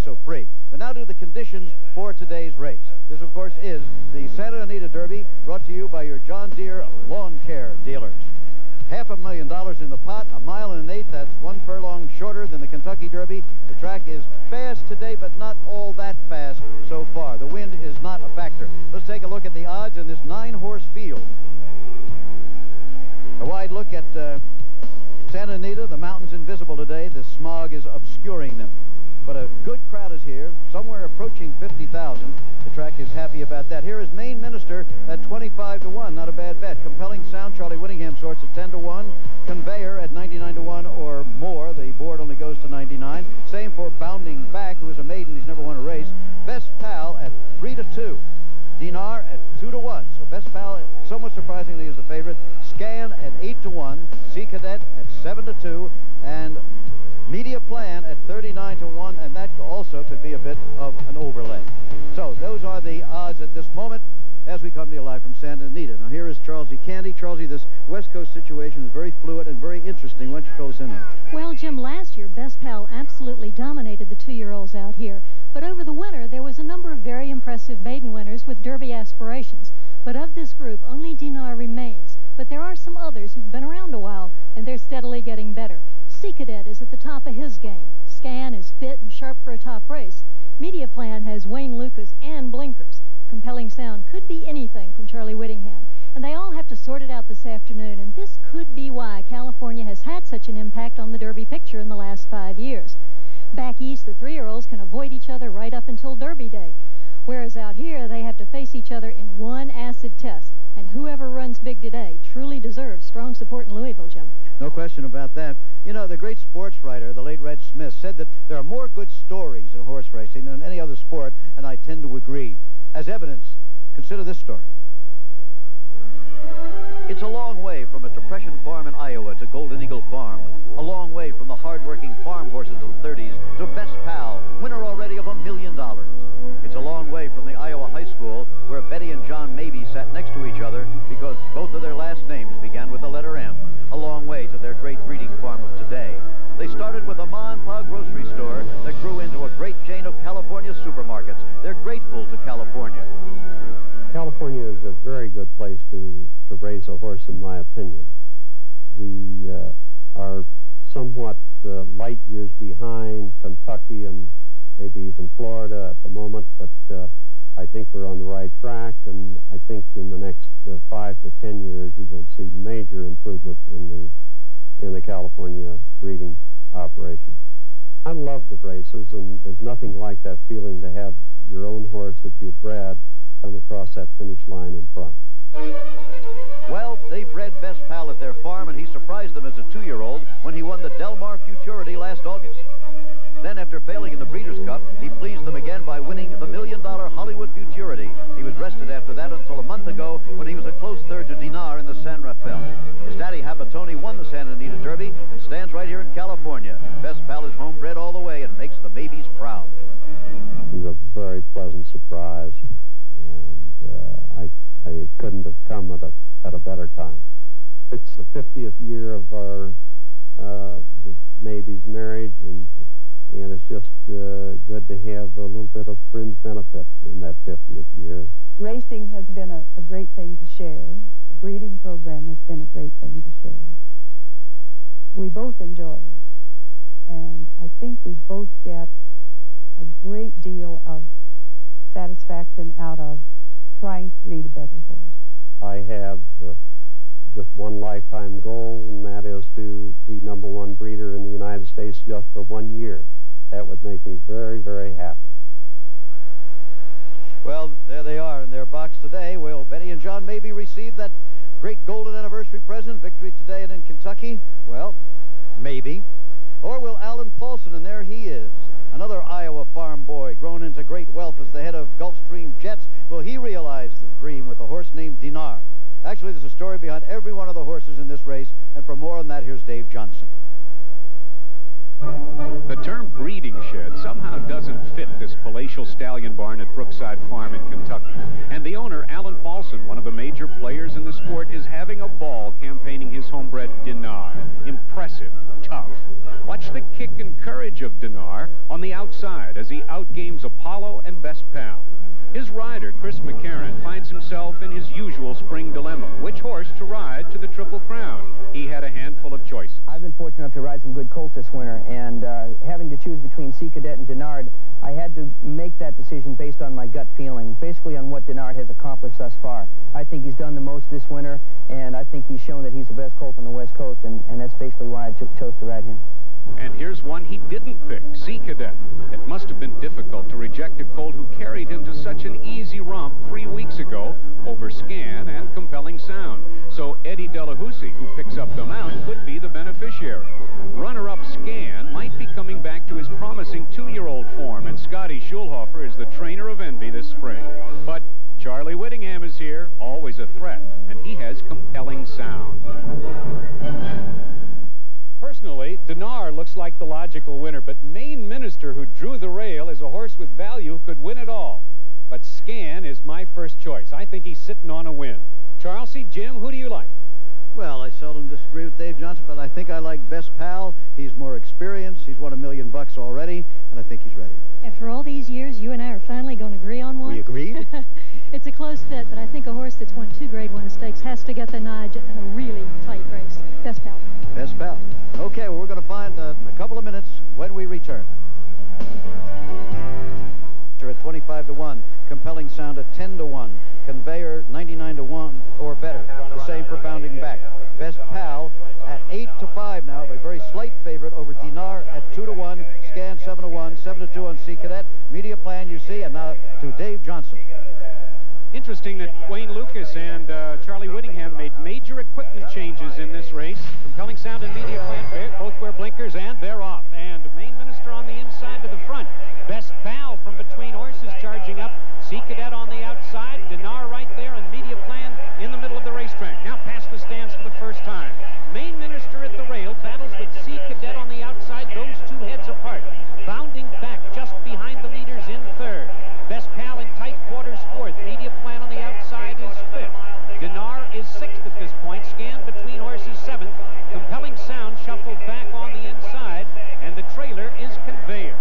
so free. But now to the conditions for today's race. This, of course, is the Santa Anita Derby, brought to you by your John Deere lawn care dealers. $500,000 in the pot, 1 1/8 miles. That's 1 furlong shorter than the Kentucky Derby. The track is fast today, but not all that fast so far. The wind is not a factor. Let's take a look at the odds in this 9-horse field. A wide look at Santa Anita. The mountain's invisible today. The smog is obscuring them. But a good crowd is here, somewhere approaching 50,000. The track is happy about that. Here is Maine Minister at 25 to 1. Not a bad bet. Compelling Sound, Charlie Whittingham sorts at 10 to 1. Conveyor at 99 to 1 or more. The board only goes to 99. Same for Bounding Back, who is a maiden. He's never won a race. Best Pal at 3 to 2. Dinard at 2 to 1. So Best Pal, somewhat surprisingly, is the favorite. Scan at 8 to 1. Sea Cadet at 7 to 2. And Media Plan at 39 to 1, and that also could be a bit of an overlay. So those are the odds at this moment as we come to you live from Santa Anita. Now here is Charlesy Candy. Charlesy, this West Coast situation is very fluid and very interesting. Why don't you fill us in on it? Well, Jim, last year Best Pal absolutely dominated the 2-year-olds out here. But over the winter, there was a number of very impressive maiden winners with Derby aspirations. But of this group, only Dinard remains. But there are some others who've been around a while, and they're steadily getting better. Sea Cadet is at the top of his game. Scan is fit and sharp for a top race. Media Plan has Wayne Lucas and blinkers. Compelling Sound could be anything from Charlie Whittingham. And they all have to sort it out this afternoon, and this could be why California has had such an impact on the Derby picture in the last 5 years. Back east, the 3-year-olds can avoid each other right up until Derby Day. Whereas out here, they have to face each other in one acid test. And whoever runs big today truly deserves strong support in Louisville, Jim. No question about that. You know, the great sports writer, the late Red Smith, said that there are more good stories in horse racing than in any other sport, and I tend to agree. As evidence, consider this story. It's a long way from a Depression farm in Iowa to Golden Eagle Farm. A long way from the hard-working farm horses of the 30s to Best Pal, winner already of $1 million. It's a long way from the Iowa high school where Betty and John Mabie sat next to each other because both of their last names began with the letter M. A long way to their great breeding farm of today. They started with a ma-and-pa grocery store that grew into a great chain of California supermarkets. They're grateful to California. California is a very good place to raise a horse, in my opinion. We are somewhat light years behind Kentucky and maybe even Florida at the moment, but I think we're on the right track, and I think in the next 5 to 10 years you will see major improvement in the California breeding operation. I love the races, and there's nothing like that feeling to have your own horse that you've bred come across that finish line in front. Well, they bred Best Pal at their farm, and he surprised them as a 2-year-old when he won the Del Mar Futurity last August. Then, after failing in the Breeders' Cup, he pleased them again by winning the $1 million Hollywood Futurity. He was rested after that until a month ago when he was a close third to Dinard in the San Rafael. His daddy, Happatoni, won the Santa Anita Derby and stands right here in California. Best Pal is homebred all the way and makes the Mabies proud. He's a very pleasant surprise, and I couldn't have come at a better time. It's the 50th year of our Mabies marriage, and it's just good to have a little bit of fringe benefit in that 50th year. Racing has been a great thing to share. The breeding program has been a great thing to share. We both enjoy it, and I think we both get a great deal of satisfaction out of trying to breed a better horse. I have just one lifetime goal, and that is to be #1 breeder in the United States just for 1 year. That would make me very, very happy. Well, there they are in their box today. Will Betty and John Mabie receive that great golden anniversary present, victory today and in Kentucky? Well, maybe. Or will Alan Paulson, and there he is, another Iowa farm boy, grown into great wealth as the head of Gulfstream Jets, will he realize the dream with a horse named Dinard? Actually, there's a story behind every one of the horses in this race, and for more on that, here's Dave Johnson. The term breeding shed somehow doesn't fit this palatial stallion barn at Brookside Farm in Kentucky. And the owner, Alan Paulson, one of the major players in the sport, is having a ball campaigning his homebred Dinard. Impressive, tough. Watch the kick and courage of Dinard on the outside as he outgames Apollo and Best Pal. His rider, Chris McCarron, finds himself in his usual spring dilemma. Which horse to ride to the Triple Crown? He had a handful of choices. I've been fortunate enough to ride some good colts this winter, and having to choose between Sea Cadet and Dinard, I had to make that decision based on my gut feeling, basically on what Dinard has accomplished thus far. I think he's done the most this winter, and I think he's shown that he's the best colt on the West Coast, and that's basically why I chose to ride him. And here's one he didn't pick, Sea Cadet. It must have been difficult to reject a colt who carried him to such an easy romp 3 weeks ago over Scan and Compelling Sound. So Eddie Delahousie, who picks up the mount, could be the beneficiary. Runner-up Scan might be coming back to his promising 2-year-old form, and Scotty Schulhofer is the trainer of envy this spring. But Charlie Whittingham is here, always a threat, and he has Compelling Sound. Personally, Dinard looks like the logical winner, but Maine Minister, who drew the rail, is a horse with value, could win it all. But Scan is my first choice. I think he's sitting on a win. Charles C. Jim, who do you like? Well, I seldom disagree with Dave Johnson, but I think I like Best Pal. He's more experienced. He's won $1 million already, and I think he's ready. After all these years, you and I are finally going to agree on one. We agreed? It's a close fit, but I think a horse that's won 2 Grade 1 stakes has to get the nod in a really tight race. Best Pal. Best Pal. Okay, well, we're going to find in a couple of minutes when we return. At 25-1, Compelling Sound at 10-1, Conveyor 99-1 or better. The same for Bounding Back. Best Pal at 8-5 now, a very slight favorite over Dinard at 2-1, Scan 7-1, 7-2 on Sea Cadet. Media Plan, you see, and now to Dave Johnson. Interesting that Wayne Lucas and Charlie Whittingham made major equipment changes in this race. Compelling Sound and Media Plan both wear blinkers, and they're off. And Maine Minister on the inside to the front. Best Pal from between horses charging up. Sea Cadet on the outside. Dinard right there, and Media Plan in the middle of the racetrack. Now past the stands for the first time. Maine Minister at the rail battles with Sea Cadet on the outside. Those two heads apart. Bounding Back just behind the leaders in third. Best Pal in tight quarters fourth. Media Plan on the outside is fifth. Dinard is sixth at this point. Scan between horses seventh. Compelling Sound shuffled back on the inside, and the trailer is Conveyor.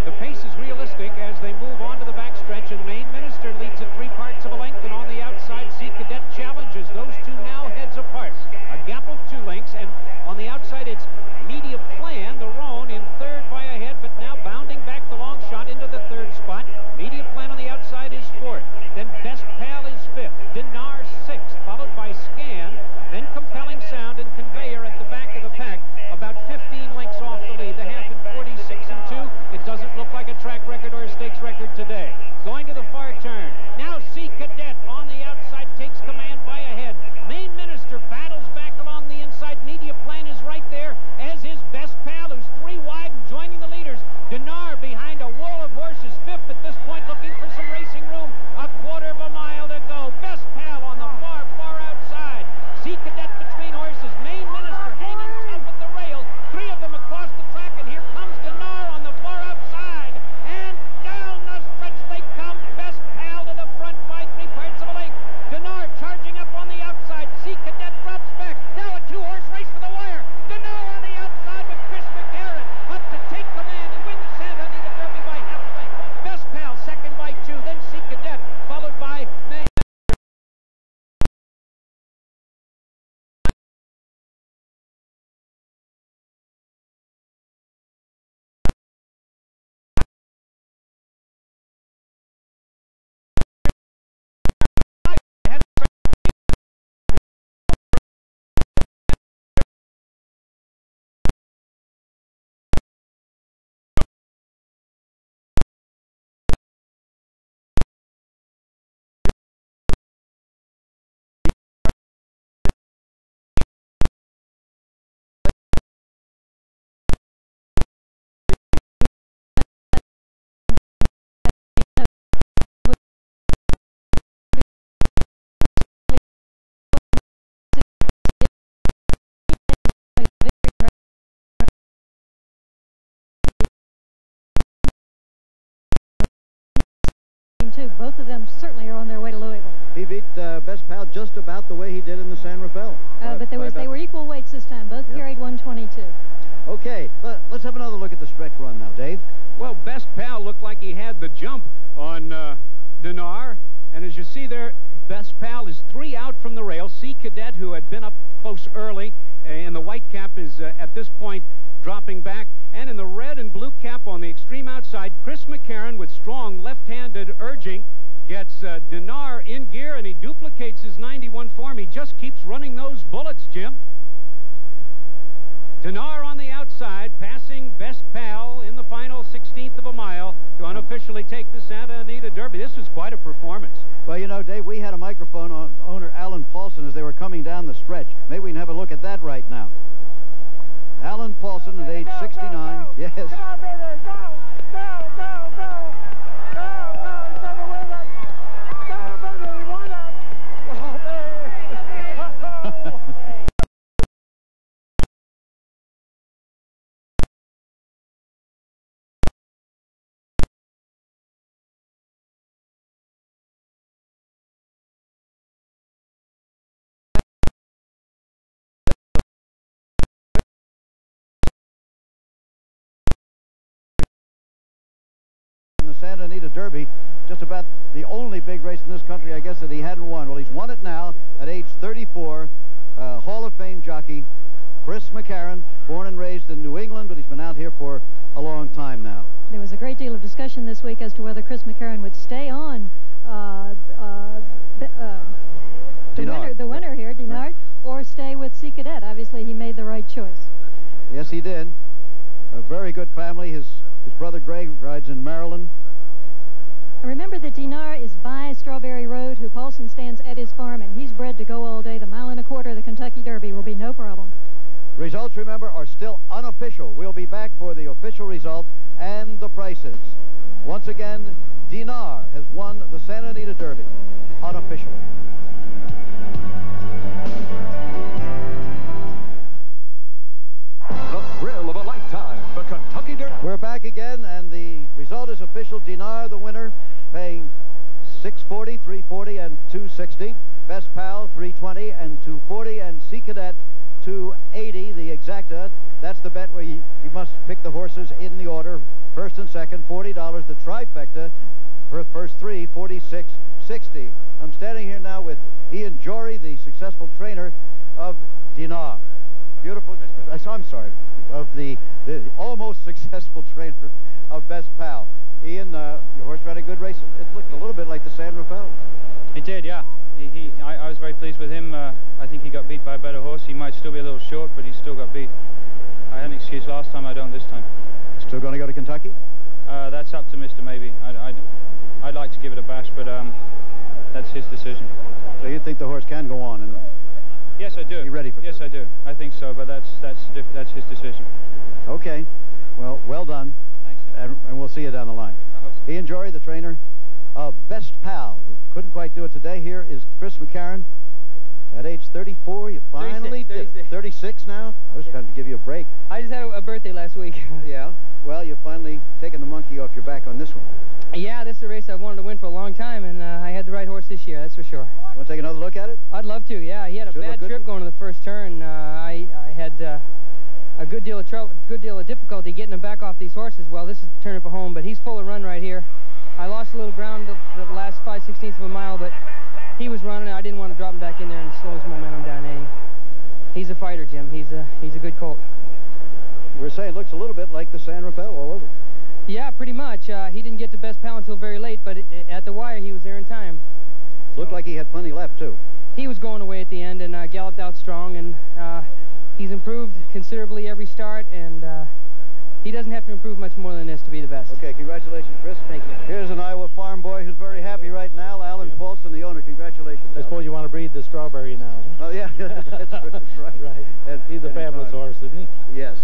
The pace is realistic as they move on to the backstretch, and Maine Minister leads at 3 parts of a length, and on the outside, Sea Cadet challenges. Those two now heads apart. A gap of 2 lengths, and on the outside, it's Media Plan, the roan, in third by a head, but now bounding back the long shot into the third spot. Media Plan on the outside is fourth. Then Best Pal is fifth. Dinard sixth, followed by Scan. Then Compelling Sound and Conveyor at the back of the pack, about 15 lengths off the lead. The half in 46-2. It doesn't look like a track record or a stakes record today. Going to the far turn. Now Sea Cadet on the outside takes command by a head. Maine Minister battles back along the inside. Media Plan is right there, as is Best Pal, who's 3 wide and joining the leaders. Dinard behind a wall of horses, fifth at this point, looking for some racing room. A quarter of a mile to go. Best Pal on the far, far outside. Sea Cadet between horses. Maine Minister hanging tough at the rail. 3 of them across the track, and here comes Dinard on the far outside. And down the stretch they come. Best Pal to the front by 3 parts of a length. Dinard charging up on the outside. Sea Cadet drops back. Now a 2-horse race for the wire. Dinard on the outside with Chris McCarron up to take command and win the Santa Anita Derby by half a length. Best Pal second by 2. Then Sea Cadet followed by Maine. Both of them certainly are on their way to Louisville. He beat Best Pal just about the way he did in the San Rafael. But they were equal weights this time. Both carried 122. Okay, let's have another look at the stretch run now, Dave. Well, Best Pal looked like he had the jump on Dinard. And as you see there, Best Pal is 3 out from the rail. Sea Cadet, who had been up close early, in the white cap is at this point dropping back. And in the red and blue cap on the extreme outside, Chris McCarron with strong left-handed urging gets Dinard in gear, and he duplicates his 91 form. He just keeps running those bullets, Jim. Dinard on the outside, passing Best Pal in the final 16th of a mile to unofficially take the Santa Anita Derby. This was quite a performance. Well, you know, Dave, we had a microphone owner Alan Paulson as they were coming down the stretch. Maybe we can have a look at that right now. Alan Paulson at age 69. Yes. Come on, baby, go! Go, go, go! Go, go, he's on the way back! Go, baby, he won it! Oh, baby! Santa Anita Derby, just about the only big race in this country, I guess, that he hadn't won. Well, he's won it now at age 34. Hall of Fame jockey Chris McCarron, born and raised in New England, but he's been out here for a long time now. There was a great deal of discussion this week as to whether Chris McCarron would stay on the winner here, Dinard, or stay with Sea Cadet. Obviously, he made the right choice. Yes, he did. A very good family. His brother Greg rides in Maryland. Remember that Dinard is by Strawberry Road, who Paulson stands at his farm, and he's bred to go all day. The 1.25 miles of the Kentucky Derby will be no problem. Results, remember, are still unofficial. We'll be back for the official results and the prices. Once again, Dinard has won the Santa Anita Derby, unofficially. The thrill of a lifetime, the Kentucky Derby. We're back again, and the result is official. Dinard, the winner, paying $640, $340, and $260. Best Pal, $320 and $240, and Sea Cadet, $280. The exacta, that's the bet where you must pick the horses in the order, first and second, $40. The trifecta for first 3, $46.60. I'm standing here now with Ian Jory, the successful trainer of Dinard. Beautiful. I'm sorry, of the almost successful trainer of Best Pal. Ian, your horse ran a good race. It looked a little bit like the San Rafael. It did, yeah. I was very pleased with him. I think he got beat by a better horse. He might still be a little short, but he still got beat. I had an excuse last time. I don't this time. Still going to go to Kentucky? That's up to Mr. Maybe. I'd like to give it a bash, but that's his decision. So you think the horse can go on? And yes, I do. You ready for Yes, I do. I think so, but that's his decision. Okay. Well done. Thanks. And we'll see you down the line. I hope so. Ian Jory, the trainer of Best Pal, who couldn't quite do it today. Here is Chris McCarron. At age 34, you finally did it. 36 now? I was trying to give you a break. I just had a birthday last week. Yeah? Well, you've finally taken the monkey off your back on this one. Yeah, this is a race I wanted to win for a long time, and I had the right horse this year, that's for sure. Want to take another look at it? I'd love to, yeah. He had a bad trip going to the first turn. I had a good deal of trouble, good deal of difficulty getting him back off these horses. Well, this is turning for home, but he's full of run right here. I lost a little ground the last 5/16 of a mile, but he was running. I didn't want to drop him back in there and slow his momentum down. He's a fighter, Jim. He's a good colt. You were saying it looks a little bit like the San Rafael all over. Yeah, pretty much. He didn't get to Best Pal until very late, but at the wire he was there in time. Looked like he had plenty left, too. He was going away at the end and galloped out strong, and he's improved considerably every start, and he doesn't have to improve much more than this to be the best. Okay, congratulations, Chris. Thank you. Here's an Iowa farm boy who's very happy right now, Alan Paulson, the owner. Congratulations, I suppose you want to breed the Strawberry now, huh? Oh, yeah, that's right. Right. And he's a fabulous horse, isn't he? Yes.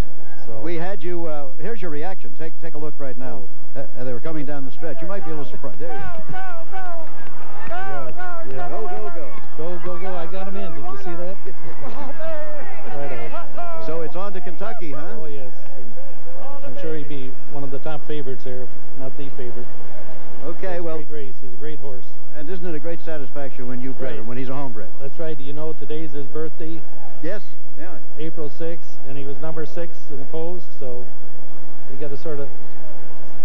So we had you, here's your reaction. Take a look right now. They were coming down the stretch. You might be a little surprised. There you go. Yeah. Go, go, go. Go, go, go. I got him in. Did you see that? Right on. So it's on to Kentucky, huh? Oh, yes. I'm sure he'd be one of the top favorites there, if not the favorite. Okay, well, great race. He's a great horse. And isn't it a great satisfaction when you bred him, when he's a homebred? That's right. You know, today's his birthday. Yes, yeah. April 6th, and he was number 6 in the post, so he got a sort of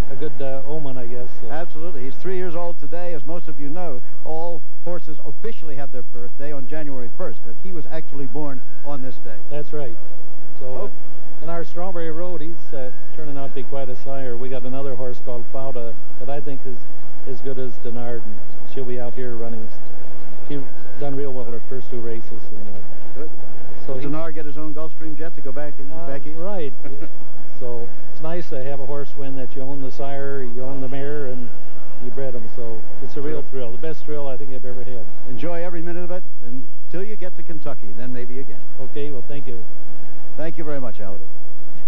a good omen, I guess. So. Absolutely. He's 3 years old today. As most of you know, all horses officially have their birthday on January 1st, but he was actually born on this day. That's right. So in our Strawberry Road, he's turning out to be quite a sire. We got another horse called Fauda that I think is as good as Dinard, and she'll be out here running. She done real well her first 2 races. And, good. So does Dinard get his own Gulfstream jet to go back east? Right. So it's nice to have a horse win that you own the sire, you own the mare, and you bred him. So it's a real thrill. The best thrill I think I've ever had. Enjoy every minute of it until you get to Kentucky, then maybe again. Okay, well, thank you. Thank you very much, Albert.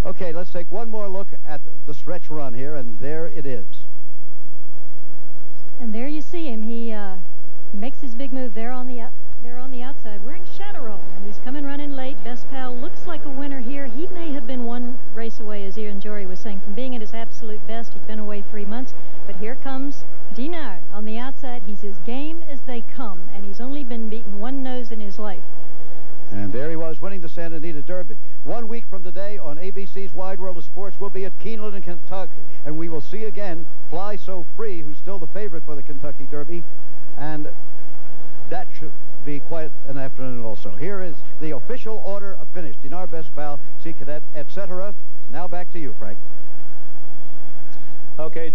Okay, let's take one more look at the stretch run here, and there it is. And there you see him. He makes his big move there on the outside. We're in Chateauroux, and he's coming running late. Best Pal looks like a winner here. He may have been one race away, as Ian Jory was saying, from being at his absolute best. He'd been away 3 months, but here comes Dinard on the outside. He's as game as they come, and he's only been beaten 1 nose in his life. And there he was, winning the Santa Anita Derby. 1 week from today on ABC's Wide World of Sports, we'll be at Keeneland in Kentucky, and we will see again Fly So Free, who's still the favorite for the Kentucky Derby, and that should be quite an afternoon also. Here is the official order of finish. Dinard, Best Pal, Sea Cadet, etc. Now back to you, Frank. Okay.